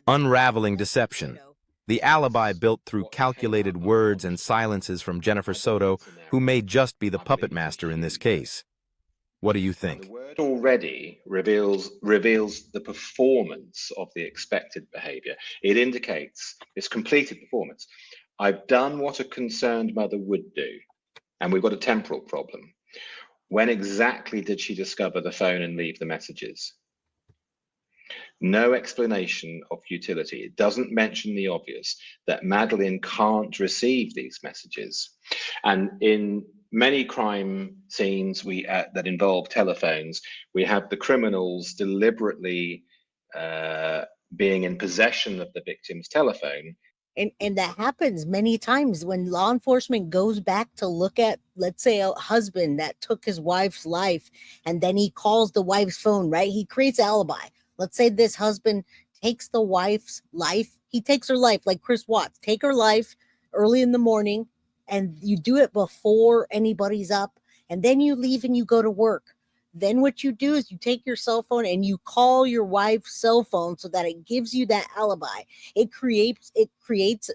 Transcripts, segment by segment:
Unraveling deception. The alibi built through calculated words and silences from Jennifer Soto, who may just be the puppet master in this case. What do you The think? word already reveals the performance of the expected behavior. It indicates it's completed performance. I've done what a concerned mother would do, and we've got a temporal problem. When exactly did she discover the phone and leave the messages? No explanation of futility. It doesn't mention the obvious, that Madeline can't receive these messages. And in many crime scenes that involve telephones, we have the criminals deliberately being in possession of the victim's telephone. And that happens many times when law enforcement goes back to look at, let's say, a husband that took his wife's life, and then he calls the wife's phone, right? He creates an alibi. Let's say this husband takes the wife's life. He takes her life, like Chris Watts. Take her life early in the morning, and you do it before anybody's up, and then you leave and you go to work. Then what you do is you take your cell phone and you call your wife's cell phone so that it gives you that alibi. It creates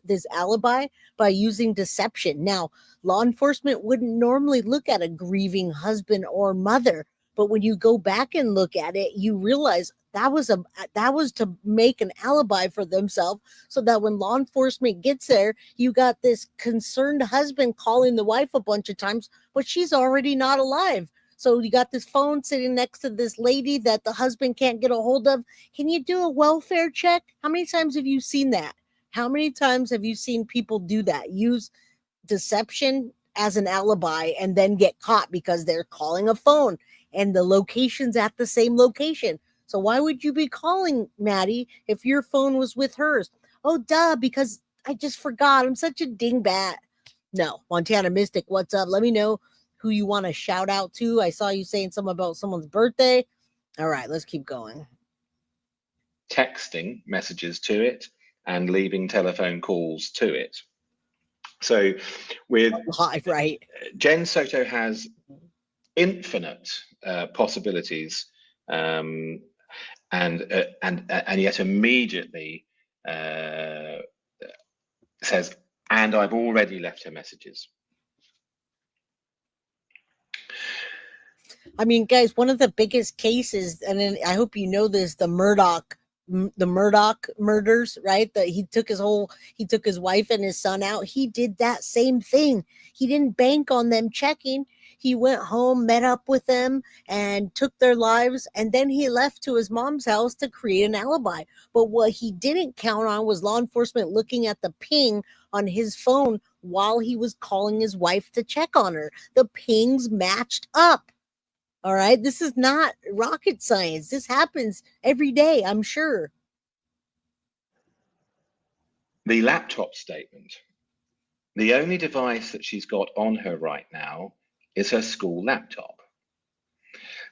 this alibi by using deception. Now, law enforcement wouldn't normally look at a grieving husband or mother, but when you go back and look at it, you realize that was to make an alibi for themselves, so that when law enforcement gets there, you got this concerned husband calling the wife a bunch of times, but she's already not alive. So you got this phone sitting next to this lady that the husband can't get a hold of. Can you do a welfare check? How many times have you seen that? How many times have you seen people do that? Use deception as an alibi and then get caught because they're calling a phone and the location's at the same location. So why would you be calling Maddie if your phone was with hers? Oh, duh, because I just forgot. I'm such a dingbat. No, Montana Mystic, what's up? Let me know who you want to shout out to. I saw you saying something about someone's birthday. All right, let's keep going. Texting messages to it and leaving telephone calls to it. So with right, Jenn Soto has infinite possibilities, and yet immediately says, and I've already left her messages. I mean, guys, one of the biggest cases, and then I hope you know this, the Murdoch murders, right? That he took his wife and his son out. He did that same thing. He didn't bank on them checking. He went home, met up with them, and took their lives. And then he left to his mom's house to create an alibi. But what he didn't count on was law enforcement looking at the ping on his phone while he was calling his wife to check on her. The pings matched up. All right. This is not rocket science. This happens every day, I'm sure. The laptop statement. The only device that she's got on her right now is her school laptop.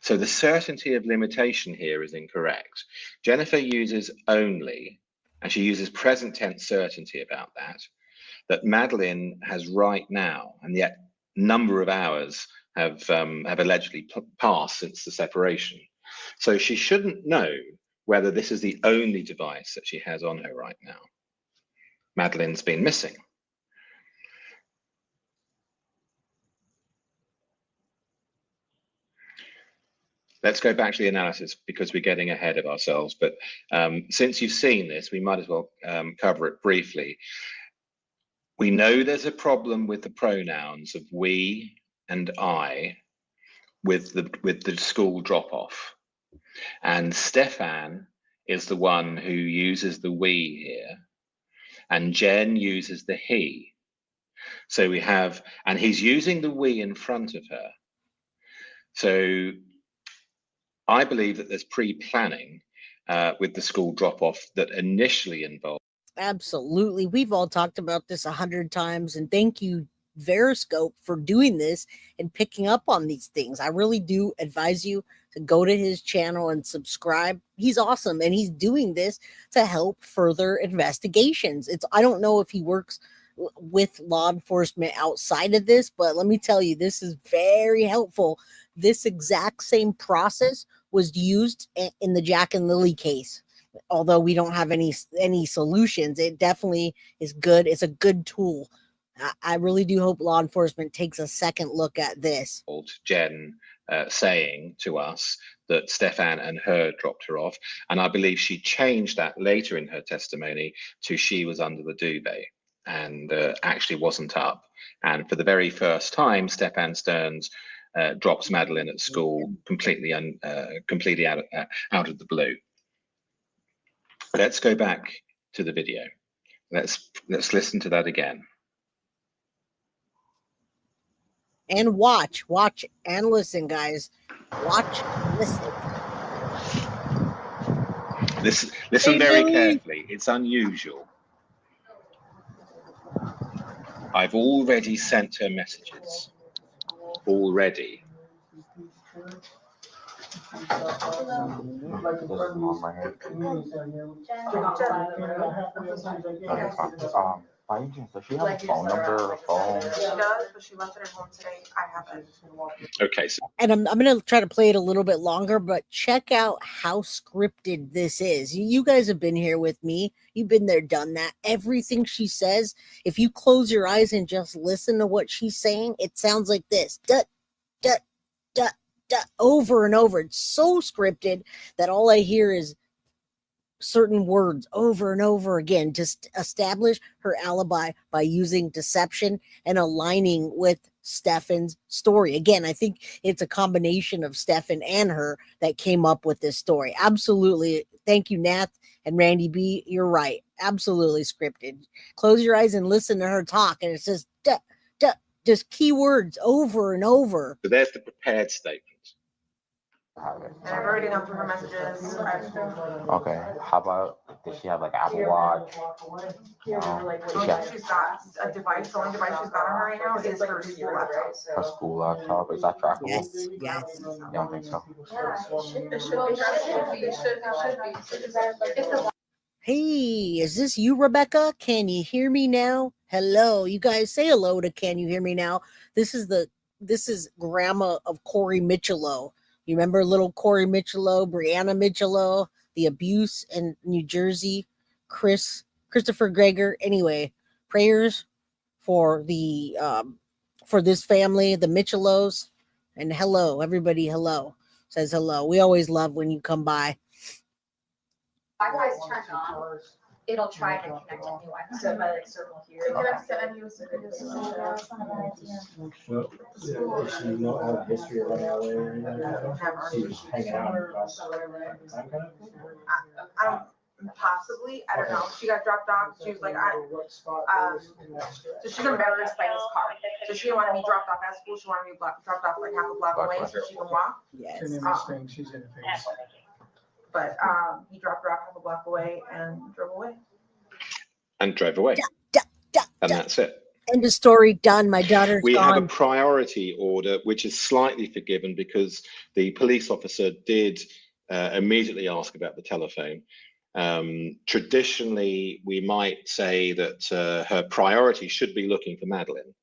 So the certainty of limitation here is incorrect. Jennifer uses only, and she uses present tense certainty about that Madeline has right now, and yet number of hours have allegedly passed since the separation. So she shouldn't know whether this is the only device that she has on her right now. Madeline's been missing. Let's go back to the analysis because we're getting ahead of ourselves. But since you've seen this, we might as well cover it briefly. We know there's a problem with the pronouns of we and I with the school drop-off. And Stephan is the one who uses the we here, and Jenn uses the he. So we have, and he's using the we in front of her. So I believe that there's pre-planning with the school drop-off that initially involved. Absolutely. We've all talked about this 100 times, and thank you, Veriscope, for doing this and picking up on these things. I really do advise you to go to his channel and subscribe. He's awesome, and he's doing this to help further investigations. I don't know if he works with law enforcement outside of this, but let me tell you, this is very helpful. This exact same process was used in the Jack and Lily case. Although we don't have any solutions, it definitely is good. It's a good tool. I really do hope law enforcement takes a second look at this. Jenn saying to us that Stephan and her dropped her off, and I believe she changed that later in her testimony to she was under the duvet and actually wasn't up. And for the very first time, Stephan Sterns drops Madeline at school completely out of the blue. Let's go back to the video. Let's listen to that again. And watch and listen, guys. Watch, listen. Listen very carefully. It's unusual. I've already sent her messages. Already. By any chance, does she have a phone number? A phone? She does, but she left it at home today. I haven't. Okay. So And I'm going to try to play it a little bit longer, but check out how scripted this is. You guys have been here with me. You've been there, done that. Everything she says, if you close your eyes and just listen to what she's saying, it sounds like this. Dut, dut, dut, dut, over and over. It's so scripted that all I hear is certain words over and over again to establish her alibi by using deception and aligning with Stephan's story. Again, I think it's a combination of Stephan and her that came up with this story. Absolutely. Thank you, Nath and Randy B. You're right. Absolutely scripted. Close your eyes and listen to her talk, and it says duh, duh, just keywords over and over. So there's the prepared statement. And I've already gone through her messages. Okay. How about, does she have like Apple Watch? She's got a device. The only device she's got on her right now is her school laptop. Her school laptop? Is that trackable? Yes, yes. I don't think so. It should be. Hey, is this you, Rebecca? Can you hear me now? Hello. You guys say hello to Can You Hear Me Now? This is grandma of Corey Michelow. You remember little Corey Michelow, Brianna Michelow, the abuse in New Jersey, Christopher Greger. Anyway, prayers for the for this family, the Michelows, and hello, everybody. Hello, says hello. We always love when you come by. Wi-Fi's turned on, it'll try to connect to new Wi-Fi. So by like circle here. Okay. Does she know all the history of LA or anything like that? She's hanging out. Possibly, I don't know. She got dropped off. She was like, so she's in Belarus by his car. So she didn't want to be dropped off at school. She wanted to be dropped off like half a block away so she can walk. Yes. She's in a phase. But he dropped her off half a block away and drove away. And drove away. And that's it. End of story, done. My daughter's We gone. have a priority order, which is slightly forgiven because the police officer did immediately ask about the telephone. Traditionally, we might say that her priority should be looking for Madeline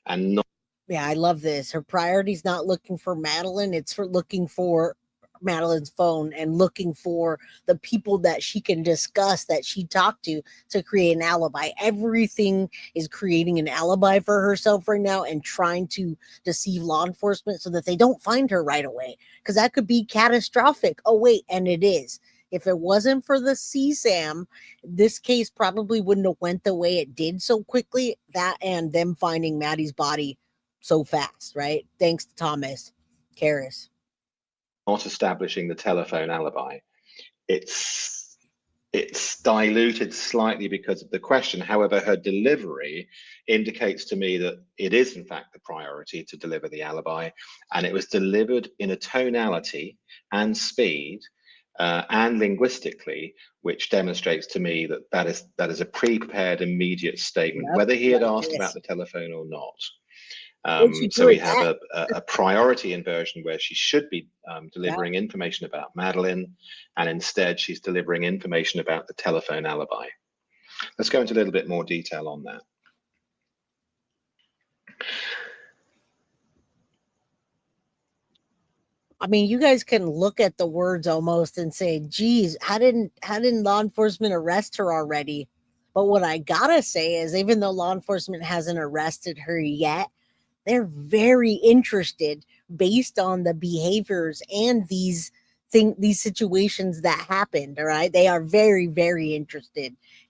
and not. Yeah, I love this. Her priority's not looking for Madeline. It's for looking for Madeline's phone and looking for the people that she can discuss, that she talked to create an alibi. Everything is creating an alibi for herself right now and trying to deceive law enforcement so that they don't find her right away, because that could be catastrophic. Oh wait, and it is. If it wasn't for the CSAM, this case probably wouldn't have went the way it did so quickly. That and them finding Maddie's body so fast, right? Thanks to Thomas Karras. Not establishing the telephone alibi. It's diluted slightly because of the question. However, her delivery indicates to me that it is in fact the priority to deliver the alibi, and it was delivered in a tonality and speed and linguistically, which demonstrates to me that that is a pre-prepared immediate statement, whether he had asked about the telephone or not. So we have a priority inversion where she should be delivering information about Madeline, and instead she's delivering information about the telephone alibi. Let's go into a little bit more detail on that. I mean, you guys can look at the words almost and say, geez, how didn't law enforcement arrest her already? But what I gotta say is, even though law enforcement hasn't arrested her yet, they're very interested based on the behaviors and these situations that happened. All right. They are very, very interested.